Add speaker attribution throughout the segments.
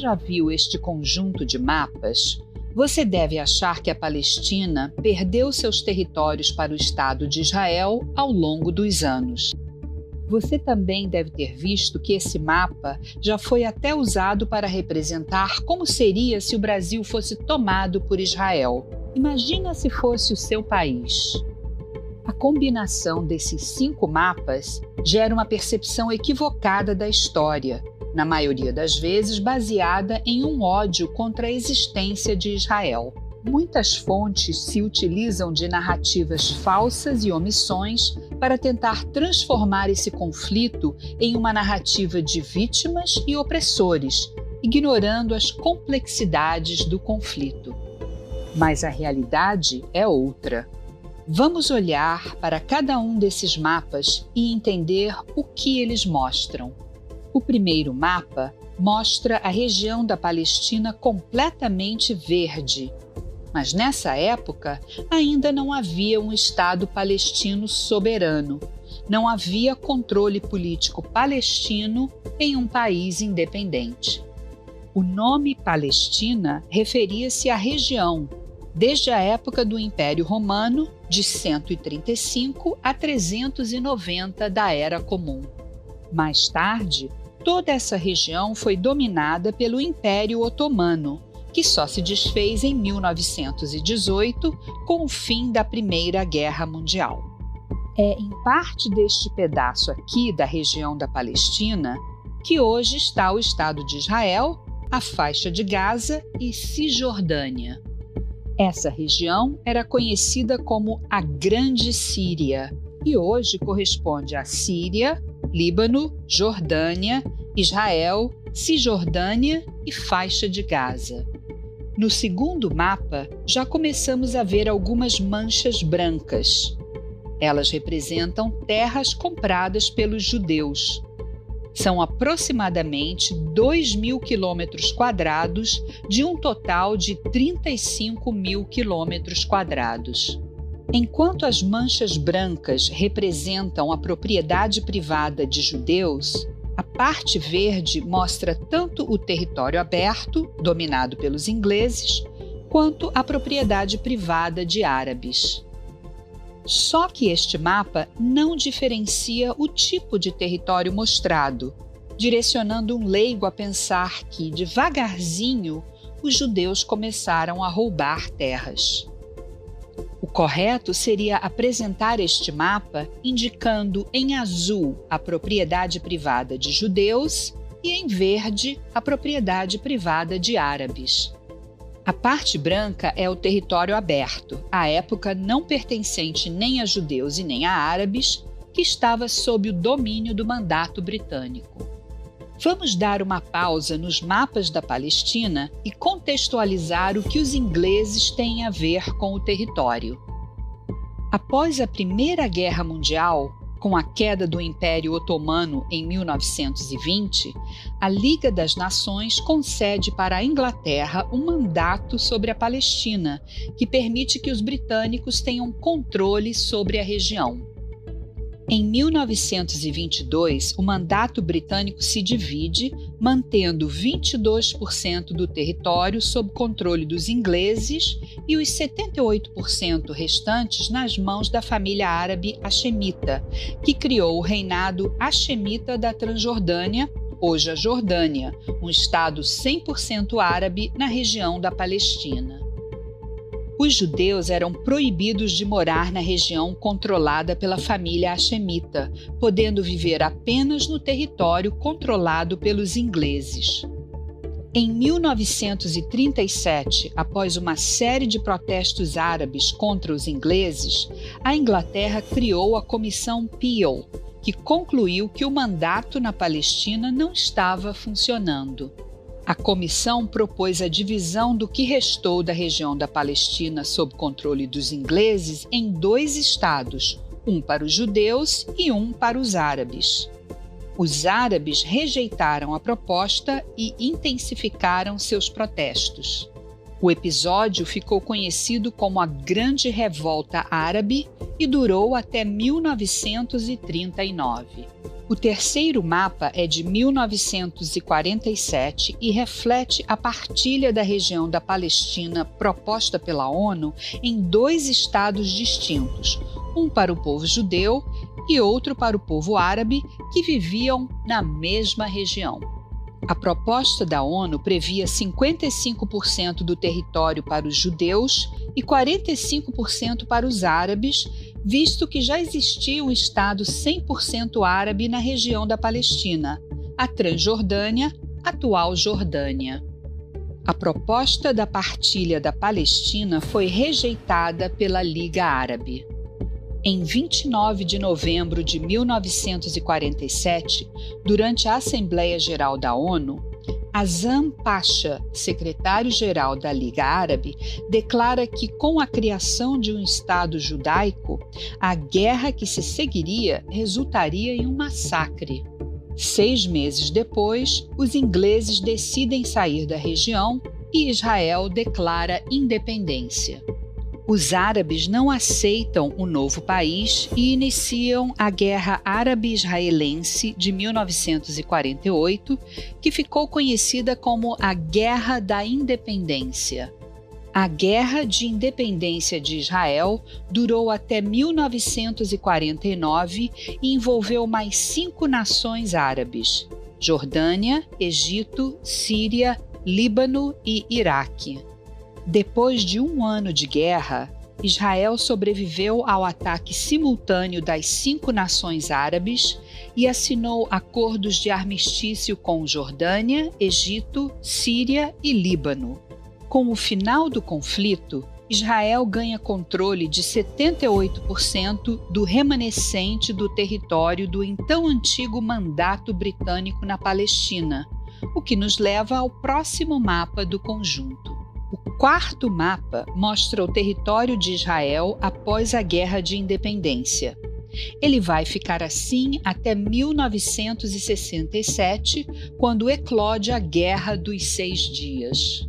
Speaker 1: já viu este conjunto de mapas, você deve achar que a Palestina perdeu seus territórios para o Estado de Israel ao longo dos anos. Você também deve ter visto que esse mapa já foi até usado para representar como seria se o Brasil fosse tomado por Israel. Imagina se fosse o seu país. A combinação desses 5 mapas gera uma percepção equivocada da história, na maioria das vezes baseada em um ódio contra a existência de Israel. Muitas fontes se utilizam de narrativas falsas e omissões para tentar transformar esse conflito em uma narrativa de vítimas e opressores, ignorando as complexidades do conflito. Mas a realidade é outra. Vamos olhar para cada um desses mapas e entender o que eles mostram. O primeiro mapa mostra a região da Palestina completamente verde. Mas nessa época ainda não havia um Estado palestino soberano. Não havia controle político palestino em um país independente. O nome Palestina referia-se à região, desde a época do Império Romano, de 135 a 390 da Era Comum. Mais tarde, toda essa região foi dominada pelo Império Otomano, que só se desfez em 1918 com o fim da Primeira Guerra Mundial. É em parte deste pedaço aqui da região da Palestina que hoje está o Estado de Israel, a faixa de Gaza e Cisjordânia. Essa região era conhecida como a Grande Síria e hoje corresponde à Síria, Líbano, Jordânia, Israel, Cisjordânia e faixa de Gaza. No segundo mapa, já começamos a ver algumas manchas brancas. Elas representam terras compradas pelos judeus. São aproximadamente 2.000 quilômetros quadrados de um total de 35.000 quilômetros quadrados. Enquanto as manchas brancas representam a propriedade privada de judeus, a parte verde mostra tanto o território aberto, dominado pelos ingleses, quanto a propriedade privada de árabes. Só que este mapa não diferencia o tipo de território mostrado, direcionando um leigo a pensar que, devagarzinho, os judeus começaram a roubar terras. O correto seria apresentar este mapa indicando em azul a propriedade privada de judeus e em verde a propriedade privada de árabes. A parte branca é o território aberto, à época não pertencente nem a judeus e nem a árabes, que estava sob o domínio do mandato britânico. Vamos dar uma pausa nos mapas da Palestina e contextualizar o que os ingleses têm a ver com o território. Após a Primeira Guerra Mundial, com a queda do Império Otomano em 1920, a Liga das Nações concede para a Inglaterra um mandato sobre a Palestina, que permite que os britânicos tenham controle sobre a região. Em 1922, o mandato britânico se divide, mantendo 22% do território sob controle dos ingleses e os 78% restantes nas mãos da família árabe hashemita, que criou o reinado hashemita da Transjordânia, hoje a Jordânia, um estado 100% árabe na região da Palestina. Os judeus eram proibidos de morar na região controlada pela família hashemita, podendo viver apenas no território controlado pelos ingleses. Em 1937, após uma série de protestos árabes contra os ingleses, a Inglaterra criou a Comissão Peel, que concluiu que o mandato na Palestina não estava funcionando. A comissão propôs a divisão do que restou da região da Palestina sob controle dos ingleses em 2 estados, um para os judeus e um para os árabes. Os árabes rejeitaram a proposta e intensificaram seus protestos. O episódio ficou conhecido como a Grande Revolta Árabe e durou até 1939. O terceiro mapa é de 1947 e reflete a partilha da região da Palestina proposta pela ONU em 2 estados distintos, um para o povo judeu e outro para o povo árabe, que viviam na mesma região. A proposta da ONU previa 55% do território para os judeus e 45% para os árabes, visto que já existia um Estado 100% árabe na região da Palestina, a Transjordânia, atual Jordânia. A proposta da partilha da Palestina foi rejeitada pela Liga Árabe. Em 29 de novembro de 1947, durante a Assembleia Geral da ONU, Azam Pasha, secretário-geral da Liga Árabe, declara que, com a criação de um Estado judaico, a guerra que se seguiria resultaria em um massacre. 6 meses depois, os ingleses decidem sair da região e Israel declara independência. Os árabes não aceitam o novo país e iniciam a Guerra Árabe-Israelense de 1948, que ficou conhecida como a Guerra da Independência. A Guerra de Independência de Israel durou até 1949 e envolveu mais 5 nações árabes: Jordânia, Egito, Síria, Líbano e Iraque. Depois de 1 ano de guerra, Israel sobreviveu ao ataque simultâneo das 5 nações árabes e assinou acordos de armistício com Jordânia, Egito, Síria e Líbano. Com o final do conflito, Israel ganha controle de 78% do remanescente do território do então antigo mandato britânico na Palestina, o que nos leva ao próximo mapa do conjunto. O 4º mapa mostra o território de Israel após a Guerra de Independência. Ele vai ficar assim até 1967, quando eclode a Guerra dos 6 Dias.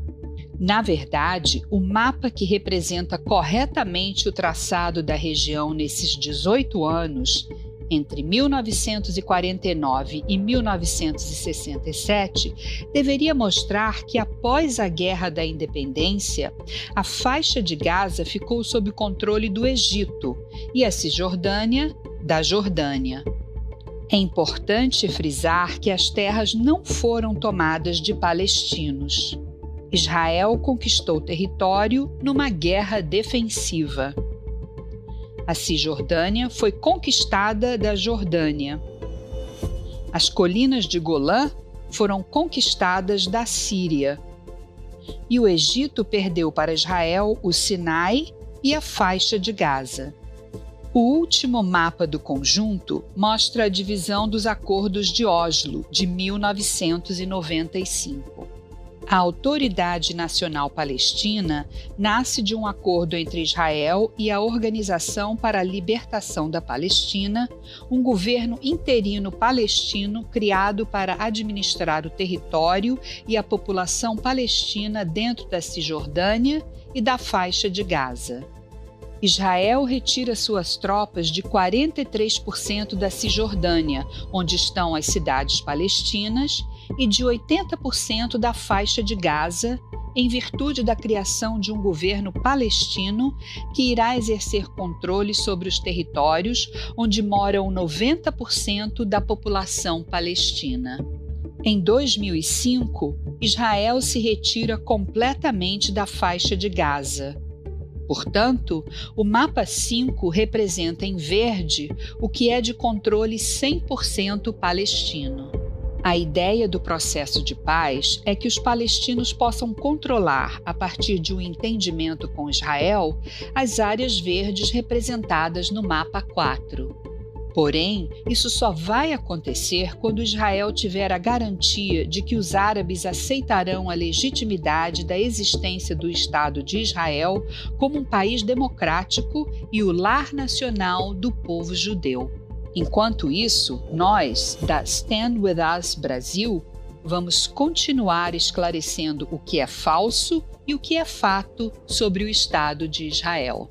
Speaker 1: Na verdade, o mapa que representa corretamente o traçado da região nesses 18 anos, entre 1949 e 1967, deveria mostrar que após a Guerra da Independência, a faixa de Gaza ficou sob controle do Egito e a Cisjordânia da Jordânia. É importante frisar que as terras não foram tomadas de palestinos. Israel conquistou o território numa guerra defensiva. A Cisjordânia foi conquistada da Jordânia. As colinas de Golã foram conquistadas da Síria. E o Egito perdeu para Israel o Sinai e a faixa de Gaza. O último mapa do conjunto mostra a divisão dos Acordos de Oslo, de 1995. A Autoridade Nacional Palestina nasce de um acordo entre Israel e a Organização para a Libertação da Palestina, um governo interino palestino criado para administrar o território e a população palestina dentro da Cisjordânia e da faixa de Gaza. Israel retira suas tropas de 43% da Cisjordânia, onde estão as cidades palestinas, e de 80% da faixa de Gaza, em virtude da criação de um governo palestino que irá exercer controle sobre os territórios onde moram 90% da população palestina. Em 2005, Israel se retira completamente da faixa de Gaza. Portanto, o mapa 5 representa em verde o que é de controle 100% palestino. A ideia do processo de paz é que os palestinos possam controlar, a partir de um entendimento com Israel, as áreas verdes representadas no mapa 4. Porém, isso só vai acontecer quando Israel tiver a garantia de que os árabes aceitarão a legitimidade da existência do Estado de Israel como um país democrático e o lar nacional do povo judeu. Enquanto isso, nós, da Stand With Us Brasil, vamos continuar esclarecendo o que é falso e o que é fato sobre o Estado de Israel.